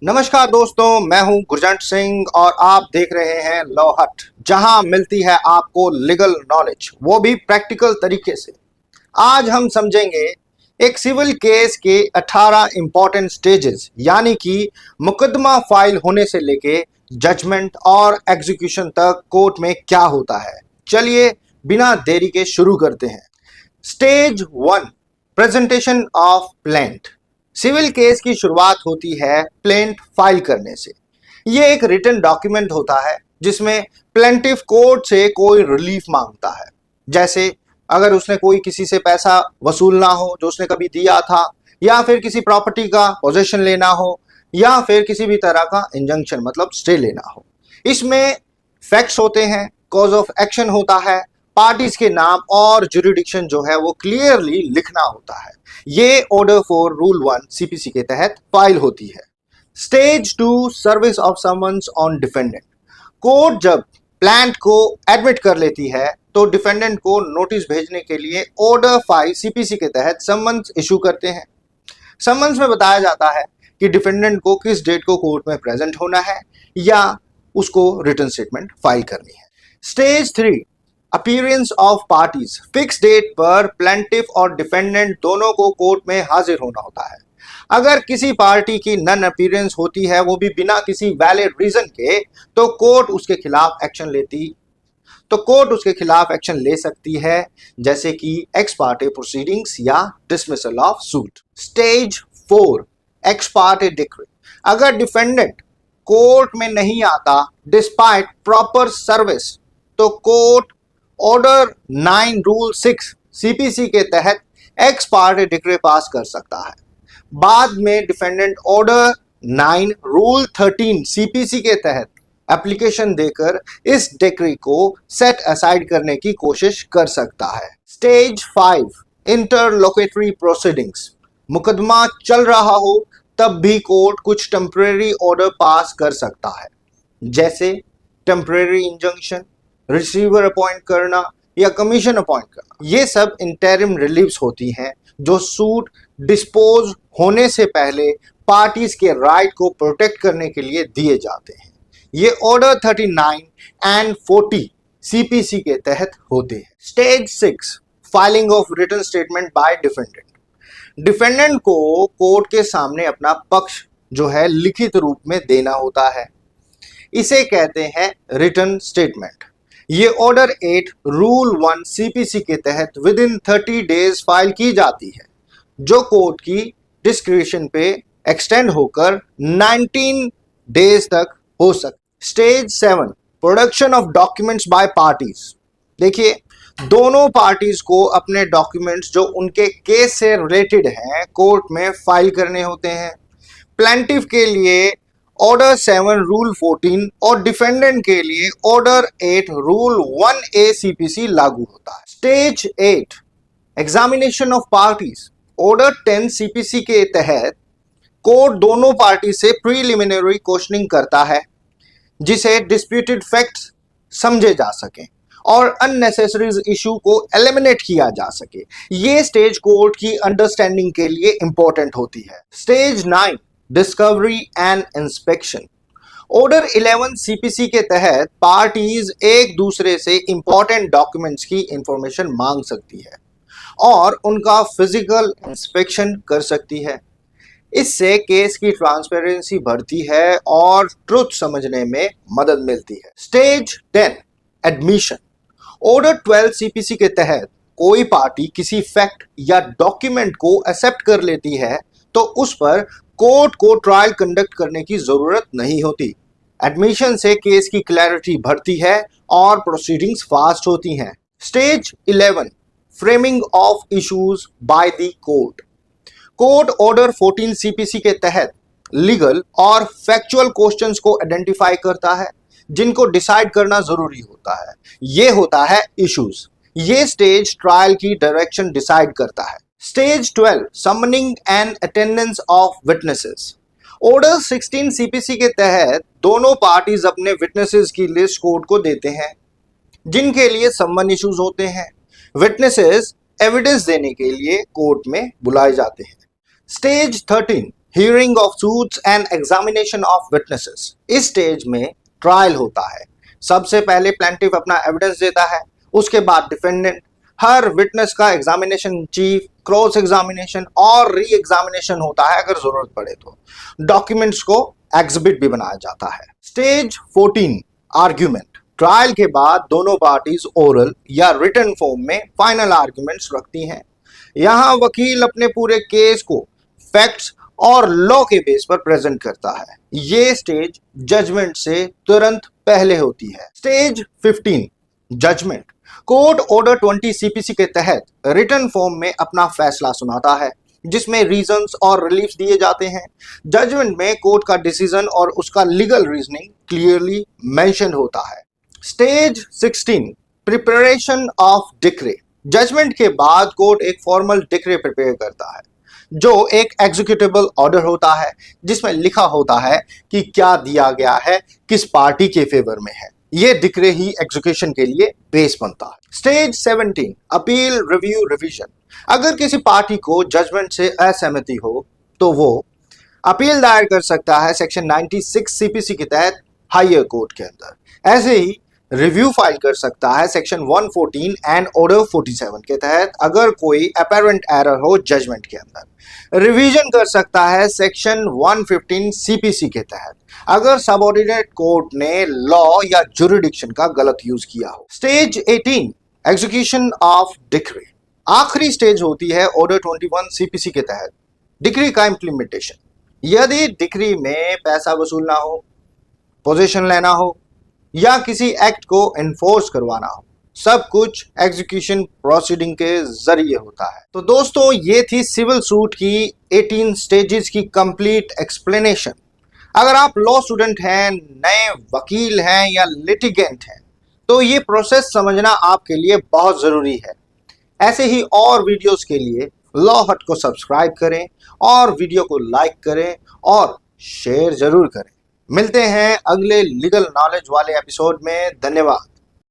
नमस्कार दोस्तों, मैं हूं गुरजंट सिंह और आप देख रहे हैं लॉ हट, जहां मिलती है आपको लीगल नॉलेज, वो भी प्रैक्टिकल तरीके से। आज हम समझेंगे एक सिविल केस के 18 इंपॉर्टेंट स्टेजेस, यानी कि मुकदमा फाइल होने से लेके जजमेंट और एग्जीक्यूशन तक कोर्ट में क्या होता है। चलिए बिना देरी के शुरू करते हैं। Stage 1, presentation of plaint. Civil case की शुरुआत होती है प्लेंट फाइल करने से। ये एक रिटन डॉक्यूमेंट होता है जिसमें प्लेंटिफ कोर्ट से कोई रिलीफ मांगता है। जैसे अगर उसने कोई किसी से पैसा वसूलना हो जो उसने कभी दिया था, या फिर किसी प्रॉपर्टी का पोजीशन लेना हो, या फिर किसी भी तरह का इंजंक्शन मतलब स्टे लेना हो। इसमें फैक्ट्स होते हैं, कॉज ऑफ एक्शन होता है, पार्टीज के नाम और जुरिडिक्शन जो है वो क्लियरली लिखना होता है। ये ऑर्डर फॉर रूल 1 सीपीसी के तहत फाइल होती है। Stage 2, service of summons on defendant. Court जब प्लांट को एडमिट कर लेती है तो डिफेंडेंट को नोटिस भेजने के लिए ऑर्डर 5 सीपीसी के तहत समन्स इशू करते हैं। समन्स में बताया जाता है कि डिफेंडेंट को किस डेट को कोर्ट में प्रेजेंट होना है या उसको रिटन स्टेटमेंट फाइल करनी है। Stage 3, appearance of parties. Fix date पर प्लेंटिफ और डिफेंडेंट दोनों को कोर्ट में हाजिर होना होता है। अगर किसी पार्टी की नन अपीयरेंस होती है, वो भी बिना किसी वैलिड रीजन के, तो कोर्ट उसके खिलाफ एक्शन ले सकती है, जैसे कि एक्स पार्टे प्रोसीडिंग्स या dismissal of suit. Stage 4, x Partey decree. अगर डिफेंडेंट कोर्ट में नहीं आता डिस्पाइट प्रॉपर सर्विस, तो कोर्ट ऑर्डर 9 रूल 6 सीपीसी के तहत एक्स पार्टे डिक्री पास कर सकता है। बाद में डिफेंडेंट ऑर्डर 9 रूल 13 सीपीसी के तहत एप्लीकेशन देकर इस डिक्री को सेट असाइड करने की कोशिश कर सकता है। Stage 5, interlocutory proceedings. मुकदमा चल रहा हो तब भी कोर्ट कुछ टेम्परेरी ऑर्डर पास कर सकता है, जैसे टेम्परेरी इंजंक्शन, रिसीवर अपॉइंट करना या कमीशन अपॉइंट करना। ये सब इंटरिम रिलीफ्स होती हैं जो सूट डिस्पोज होने से पहले पार्टीज के राइट को प्रोटेक्ट करने के लिए दिए जाते हैं। ये ऑर्डर 39 एंड 40 सीपीसी के तहत होते हैं। Stage 6, filing of written statement by defendant. Defendant को कोर्ट के सामने अपना पक्ष जो है लिखित रूप में देना होता है। इसे कहते हैं रिटन स्टेटमेंट। ये ऑर्डर 8 रूल 1 सीपीसी के तहत विद इन 30 डेज फाइल की जाती है, जो कोर्ट की डिस्क्रिप्शन पे एक्सटेंड होकर 19 डेज तक हो सकती। Stage 7, production of documents by parties. देखिए, दोनों पार्टीज को अपने डॉक्यूमेंट्स जो उनके केस से रिलेटेड हैं कोर्ट में फाइल करने होते हैं। प्लेंटिफ के लिए ऑर्डर 7 रूल 14 और डिफेंडेंट के लिए ऑर्डर 8 रूल 1A सीपीसी लागू होता है। Stage 8, examination of parties. Order 10 CPC के तहत कोर्ट दोनों पार्टी से प्रीलिमिनरी क्वेश्चनिंग करता है, जिसे डिस्प्यूटेड फैक्ट्स समझे जा सकें और अननेसेसरी इशू को एलिमिनेट किया जा सके। ये स्टेज कोर्ट की अंडरस्टैंडिंग के लिए इंपॉर्टेंट होती है। Stage 9, discovery and inspection. Order 11 CPC के तहत पार्टीज एक दूसरे से इंपॉर्टेंट डॉक्यूमेंट्स की इंफॉर्मेशन मांग सकती है और उनका फिजिकल इंस्पेक्शन कर सकती है। इससे केस की ट्रांसपेरेंसी बढ़ती है और ट्रुथ समझने में मदद मिलती है। Stage 10, admission. ऑर्डर 12 सीपीसी के तहत कोई पार्टी किसी फैक्ट या डॉक्यूमेंट को एक्सेप्ट कर लेती है तो उस पर कोर्ट को ट्रायल कंडक्ट करने की जरूरत नहीं होती। एडमिशन से केस की क्लैरिटी बढ़ती है और प्रोसीडिंग्स फास्ट होती हैं। Stage 11, framing of issues by the court. Court order 14 CPC के तहत लीगल और फैक्चुअल क्वेश्चंस को आइडेंटिफाई करता है जिनको डिसाइड करना जरूरी होता है। ये होता है इश्यूज। ये स्टेज ट्रायल की डायरेक्शन डिसाइड करता है। Stage 12, summoning and attendance of witnesses. Order 16 CPC के तहत दोनों पार्टीज अपने विटनेसेस की लिस्ट कोर्ट को देते हैं जिनके लिए समन इश्यूज होते हैं। विटनेसेस एविडेंस देने के लिए कोर्ट में बुलाए जाते हैं। Stage 13, hearing of suits and examination of witnesses. इस स्टेज में ट्रायल होता है। सबसे पहले प्लेंटिफ अपना एविडेंस देता है, उसके बाद डिफेंडेंट, हर विटनेस का एग्जामिनेशन चीफ, क्रॉस एग्जामिनेशन और री एग्जामिनेशन होता है अगर जरूरत पड़े तो। डॉक्यूमेंट्स को एग्जिबिट भी बनाया जाता है। Stage 14 argument. ट्रायल के बाद दोनों पार्टीज ओरल या रिटन फॉर्म में फाइनल आर्ग्यूमेंट्स रखती हैं। यहां वकील अपने पूरे केस को फैक्ट्स और लॉ के बेस पर प्रेजेंट करता है। ये स्टेज जजमेंट से तुरंत पहले होती है। Stage 15 judgment. Court order 20 CPC के तहत रिटन फॉर्म में अपना फैसला सुनाता है, जिसमें रीजंस और रिलीफ दिए जाते हैं। जजमेंट में कोर्ट का डिसीजन और उसका लीगल रीजनिंग क्लियरली मेंशन होता है। Stage 16 preparation of decree. Judgment के बाद कोर्ट एक फॉर्मल डिक्री प्रिपेयर करता है, जो एक एग्जीक्यूटिबल ऑर्डर होता है जिसमें लिखा होता है कि क्या दिया गया है, किस पार्टी के फेवर में है। ये डिक्री ही एग्जीक्यूशन के लिए बेस बनता है। Stage 17 appeal review revision. अगर किसी पार्टी को जजमेंट से असहमति हो तो वो अपील दायर कर सकता है सेक्शन 96 सीपीसी के तहत हायर कोर्ट के अंदर। ऐसे ही रिव्यू फाइल कर सकता है सेक्शन 114 एंड ऑर्डर 47 के तहत अगर कोई अपेरेंट एरर हो जजमेंट के अंदर। रिवीजन कर सकता है सेक्शन 115 सीपीसी के तहत अगर सबऑर्डिनेट कोर्ट ने लॉ या जुरिडिक्शन का गलत यूज किया हो। Stage 18 execution of decree. आखिरी स्टेज होती है ऑर्डर 21 सीपीसी के तहत डिक्री का इम्प्लीमेंटेशन। यदि डिक्री में पैसा वसूलना हो, पोजीशन लेना हो या किसी एक्ट को एनफोर्स करवाना हो, सब कुछ एग्जीक्यूशन प्रोसीडिंग के जरिए होता है। तो दोस्तों, ये थी सिविल सूट की 18 स्टेजेस की कंप्लीट एक्सप्लेनेशन। अगर आप लॉ स्टूडेंट हैं, नए वकील हैं या लिटिगेंट हैं, तो ये प्रोसेस समझना आपके लिए बहुत जरूरी है। ऐसे ही और वीडियोस के लिए लॉ हट को सब्सक्राइब करें और वीडियो को लाइक करें और शेयर जरूर करें। मिलते हैं अगले लीगल नॉलेज वाले एपिसोड में। धन्यवाद।